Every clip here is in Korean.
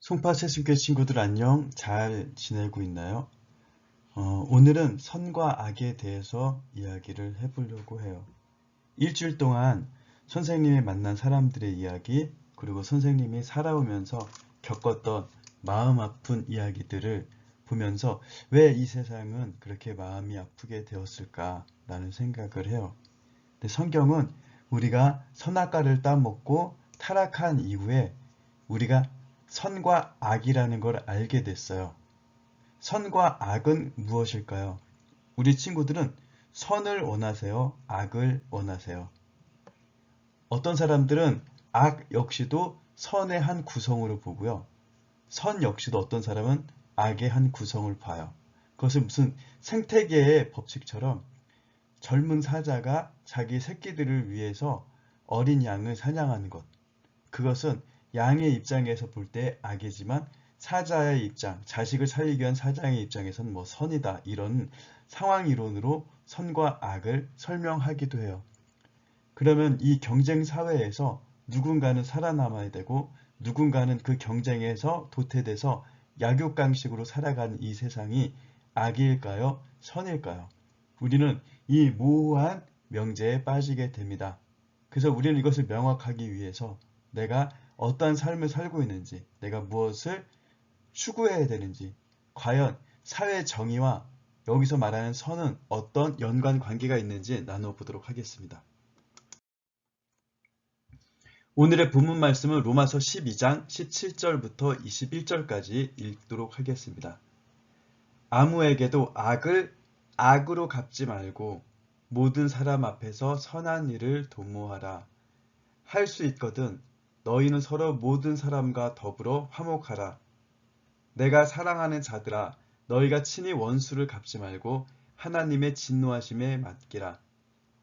송파 세순교 친구들 안녕. 잘 지내고 있나요? 오늘은 선과 악에 대해서 이야기를 해보려고 해요. 일주일 동안 선생님이 만난 사람들의 이야기, 그리고 선생님이 살아오면서 겪었던 마음 아픈 이야기들을 보면서 왜 이 세상은 그렇게 마음이 아프게 되었을까라는 생각을 해요. 근데 성경은 우리가 선악과를 따먹고 타락한 이후에 우리가 선과 악이라는 걸 알게 됐어요. 선과 악은 무엇일까요? 우리 친구들은 선을 원하세요? 악을 원하세요? 어떤 사람들은 악 역시도 선의 한 구성으로 보고요. 선 역시도 어떤 사람은 악의 한 구성을 봐요. 그것은 무슨 생태계의 법칙처럼 젊은 사자가 자기 새끼들을 위해서 어린 양을 사냥하는 것. 그것은 양의 입장에서 볼 때 악이지만 사자의 입장, 자식을 살리기 위한 사자의 입장에서는 뭐 선이다. 이런 상황 이론으로 선과 악을 설명하기도 해요. 그러면 이 경쟁 사회에서 누군가는 살아남아야 되고 누군가는 그 경쟁에서 도태돼서 약육강식으로 살아가는 이 세상이 악일까요? 선일까요? 우리는 이 모호한 명제에 빠지게 됩니다. 그래서 우리는 이것을 명확하기 위해서 내가 어떠한 삶을 살고 있는지, 내가 무엇을 추구해야 되는지, 과연 사회 정의와 여기서 말하는 선은 어떤 연관 관계가 있는지 나눠보도록 하겠습니다. 오늘의 본문 말씀은 로마서 12장 17절부터 21절까지 읽도록 하겠습니다. 아무에게도 악을 악으로 갚지 말고 모든 사람 앞에서 선한 일을 도모하라. 할 수 있거든 너희는 서로 모든 사람과 더불어 화목하라. 내가 사랑하는 자들아 너희가 친히 원수를 갚지 말고 하나님의 진노하심에 맡기라.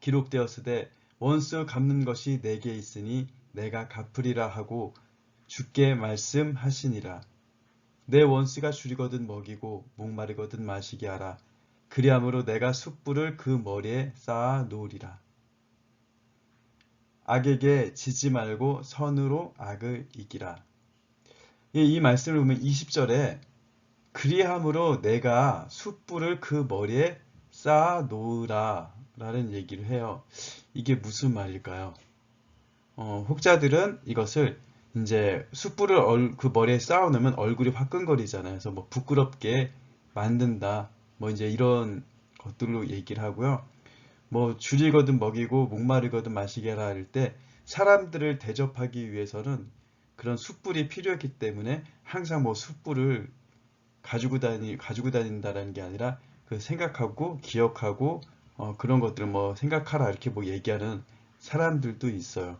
기록되었으되 원수 갚는 것이 내게 있으니 내가 갚으리라 하고 주께 말씀하시니라. 내 원수가 줄이거든 먹이고 목마르거든 마시게 하라. 그리함으로 내가 숯불을 그 머리에 쌓아 놓으리라. 악에게 지지 말고 선으로 악을 이기라. 이 말씀을 보면 20절에 그리함으로 내가 숯불을 그 머리에 쌓아 놓으라 라는 얘기를 해요. 이게 무슨 말일까요? 혹자들은 이것을 이제 숯불을 그 머리에 쌓아 놓으면 얼굴이 화끈거리잖아요. 그래서 뭐 부끄럽게 만든다. 뭐 이제 이런 것들로 얘기를 하고요. 뭐 줄이거든 먹이고 목마르거든 마시게 하라 할 때 사람들을 대접하기 위해서는 그런 숯불이 필요했기 때문에 항상 뭐 숯불을 가지고 다닌다라는 게 아니라 그 생각하고 기억하고 그런 것들을 뭐 생각하라 이렇게 뭐 얘기하는 사람들도 있어요.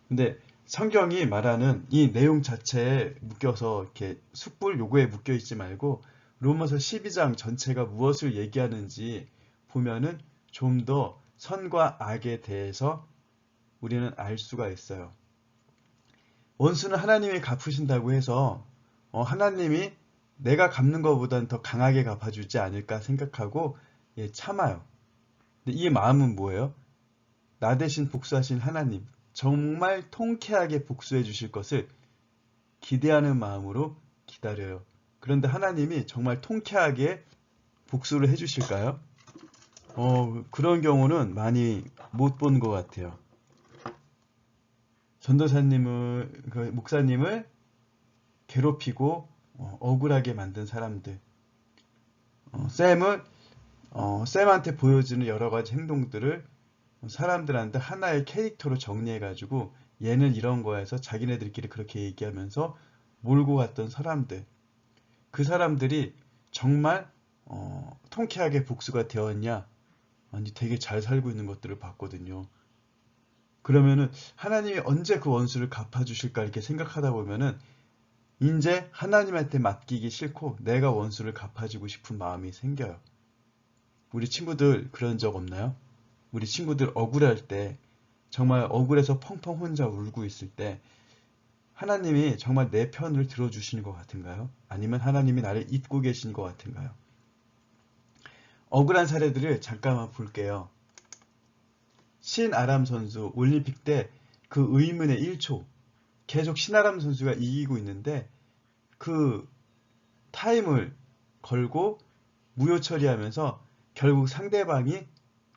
근데 성경이 말하는 이 내용 자체에 묶여서 이렇게 숯불 요구에 묶여 있지 말고 로마서 12장 전체가 무엇을 얘기하는지 보면은 좀 더 선과 악에 대해서 우리는 알 수가 있어요. 원수는 하나님이 갚으신다고 해서 하나님이 내가 갚는 것보다는 더 강하게 갚아주지 않을까 생각하고 참아요. 근데 이 마음은 뭐예요? 나 대신 복수하신 하나님, 정말 통쾌하게 복수해 주실 것을 기대하는 마음으로 기다려요. 그런데 하나님이 정말 통쾌하게 복수를 해 주실까요? 그런 경우는 많이 못 본 것 같아요. 전도사님을, 그 목사님을 괴롭히고 억울하게 만든 사람들, 쌤한테 보여주는 여러 가지 행동들을 사람들한테 하나의 캐릭터로 정리해가지고 얘는 이런 거에서 자기네들끼리 그렇게 얘기하면서 몰고 갔던 사람들, 그 사람들이 정말 통쾌하게 복수가 되었냐? 아니 되게 잘 살고 있는 것들을 봤거든요. 그러면은 하나님이 언제 그 원수를 갚아주실까 이렇게 생각하다 보면은 이제 하나님한테 맡기기 싫고 내가 원수를 갚아주고 싶은 마음이 생겨요. 우리 친구들 그런 적 없나요? 우리 친구들 억울할 때 정말 억울해서 펑펑 혼자 울고 있을 때 하나님이 정말 내 편을 들어주시는 것 같은가요? 아니면 하나님이 나를 잊고 계신 것 같은가요? 억울한 사례들을 잠깐만 볼게요. 신아람 선수 올림픽 때 그 의문의 1초 계속 신아람 선수가 이기고 있는데 그 타임을 걸고 무효 처리하면서 결국 상대방이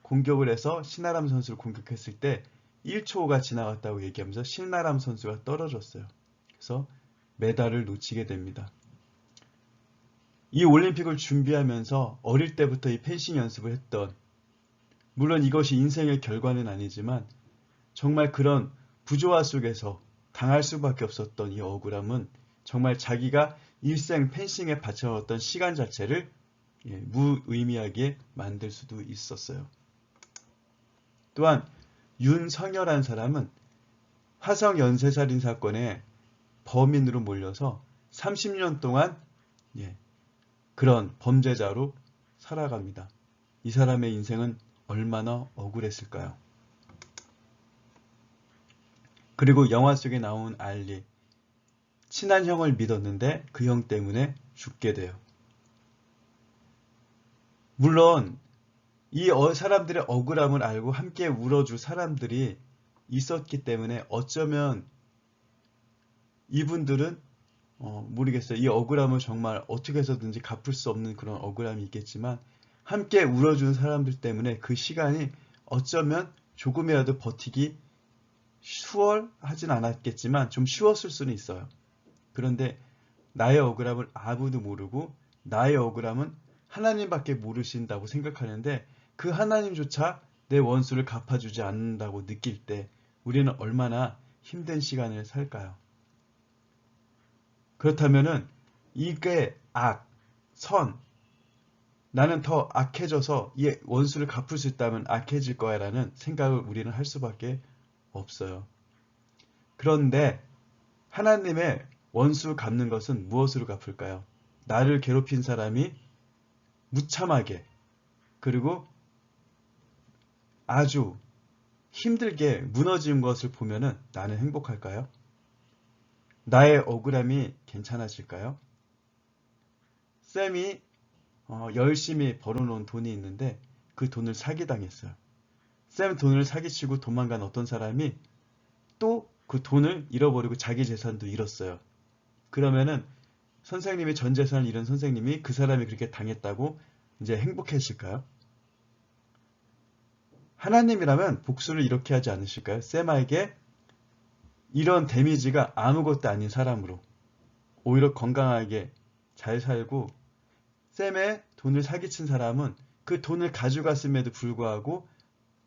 공격을 해서 신아람 선수를 공격했을 때 1초가 지나갔다고 얘기하면서 신아람 선수가 떨어졌어요. 그래서 메달을 놓치게 됩니다. 이 올림픽을 준비하면서 어릴 때부터 이 펜싱 연습을 했던, 물론 이것이 인생의 결과는 아니지만 정말 그런 부조화 속에서 당할 수밖에 없었던 이 억울함은 정말 자기가 일생 펜싱에 바쳐왔던 시간 자체를 무의미하게 만들 수도 있었어요. 또한 윤성열한 사람은 화성 연쇄살인 사건의 범인으로 몰려서 30년 동안 그런 범죄자로 살아갑니다. 이 사람의 인생은 얼마나 억울했을까요? 그리고 영화 속에 나온 알리, 친한 형을 믿었는데 그 형 때문에 죽게 돼요. 물론 이 사람들의 억울함을 알고 함께 울어줄 사람들이 있었기 때문에 어쩌면 이분들은 모르겠어요. 이 억울함을 정말 어떻게 해서든지 갚을 수 없는 그런 억울함이 있겠지만 함께 울어준 사람들 때문에 그 시간이 어쩌면 조금이라도 버티기 수월하진 않았겠지만 좀 쉬웠을 수는 있어요. 그런데 나의 억울함을 아무도 모르고 나의 억울함은 하나님밖에 모르신다고 생각하는데 그 하나님조차 내 원수를 갚아주지 않는다고 느낄 때 우리는 얼마나 힘든 시간을 살까요? 그렇다면은 이게 악, 선, 나는 더 악해져서 이 원수를 갚을 수 있다면 악해질 거야 라는 생각을 우리는 할 수밖에 없어요. 그런데 하나님의 원수 갚는 것은 무엇으로 갚을까요? 나를 괴롭힌 사람이 무참하게 그리고 아주 힘들게 무너진 것을 보면은 나는 행복할까요? 나의 억울함이 괜찮아질까요? 쌤이 열심히 벌어놓은 돈이 있는데 그 돈을 사기당했어요. 쌤 돈을 사기치고 도망간 어떤 사람이 또 그 돈을 잃어버리고 자기 재산도 잃었어요. 그러면은 선생님이 전 재산을 잃은 선생님이 그 사람이 그렇게 당했다고 이제 행복해질까요? 하나님이라면 복수를 이렇게 하지 않으실까요? 쌤에게 이런 데미지가 아무것도 아닌 사람으로 오히려 건강하게 잘 살고 쌤의 돈을 사기친 사람은 그 돈을 가져갔음에도 불구하고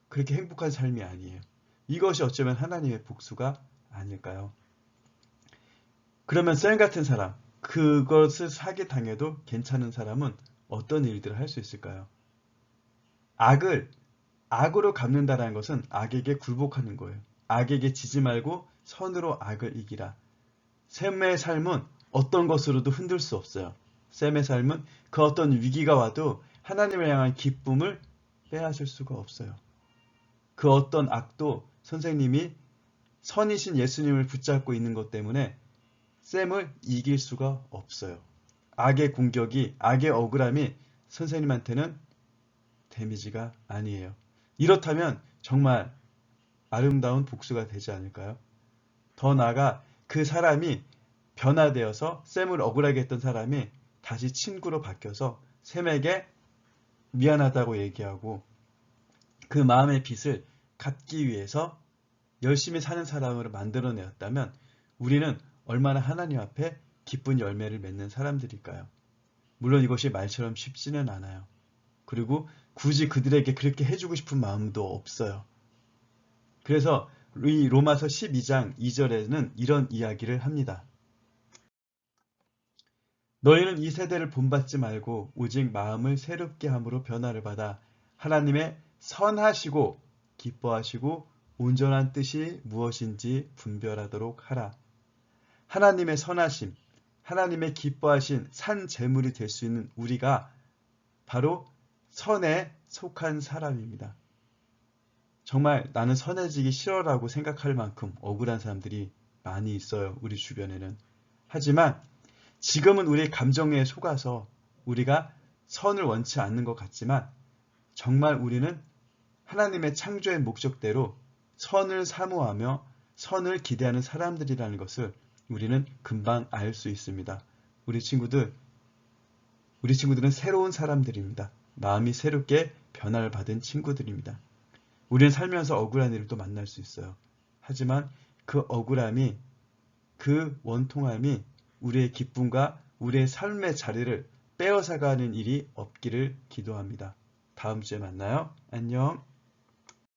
그렇게 행복한 삶이 아니에요. 이것이 어쩌면 하나님의 복수가 아닐까요? 그러면 쌤 같은 사람, 그것을 사기당해도 괜찮은 사람은 어떤 일들을 할 수 있을까요? 악을 악으로 갚는다는 것은 악에게 굴복하는 거예요. 악에게 지지 말고 선으로 악을 이기라. 샘의 삶은 어떤 것으로도 흔들 수 없어요. 샘의 삶은 그 어떤 위기가 와도 하나님을 향한 기쁨을 빼앗을 수가 없어요. 그 어떤 악도 선생님이 선이신 예수님을 붙잡고 있는 것 때문에 샘을 이길 수가 없어요. 악의 공격이, 악의 억울함이 선생님한테는 데미지가 아니에요. 이렇다면 정말 아름다운 복수가 되지 않을까요? 더 나아가 그 사람이 변화되어서 샘을 억울하게 했던 사람이 다시 친구로 바뀌어서 샘에게 미안하다고 얘기하고 그 마음의 빚을 갚기 위해서 열심히 사는 사람으로 만들어내었다면 우리는 얼마나 하나님 앞에 기쁜 열매를 맺는 사람들일까요? 물론 이것이 말처럼 쉽지는 않아요. 그리고 굳이 그들에게 그렇게 해주고 싶은 마음도 없어요. 그래서 이 로마서 12장 2절에는 이런 이야기를 합니다. 너희는 이 세대를 본받지 말고 오직 마음을 새롭게 함으로 변화를 받아 하나님의 선하시고 기뻐하시고 온전한 뜻이 무엇인지 분별하도록 하라. 하나님의 선하심, 하나님의 기뻐하신 산 제물이 될 수 있는 우리가 바로 선에 속한 사람입니다. 정말 나는 선해지기 싫어라고 생각할 만큼 억울한 사람들이 많이 있어요. 우리 주변에는. 하지만 지금은 우리의 감정에 속아서 우리가 선을 원치 않는 것 같지만 정말 우리는 하나님의 창조의 목적대로 선을 사모하며 선을 기대하는 사람들이라는 것을 우리는 금방 알 수 있습니다. 우리 친구들은 새로운 사람들입니다. 마음이 새롭게 변화를 받은 친구들입니다. 우리는 살면서 억울한 일을 또 만날 수 있어요. 하지만 그 억울함이, 그 원통함이 우리의 기쁨과 우리의 삶의 자리를 빼앗아가는 일이 없기를 기도합니다. 다음 주에 만나요. 안녕.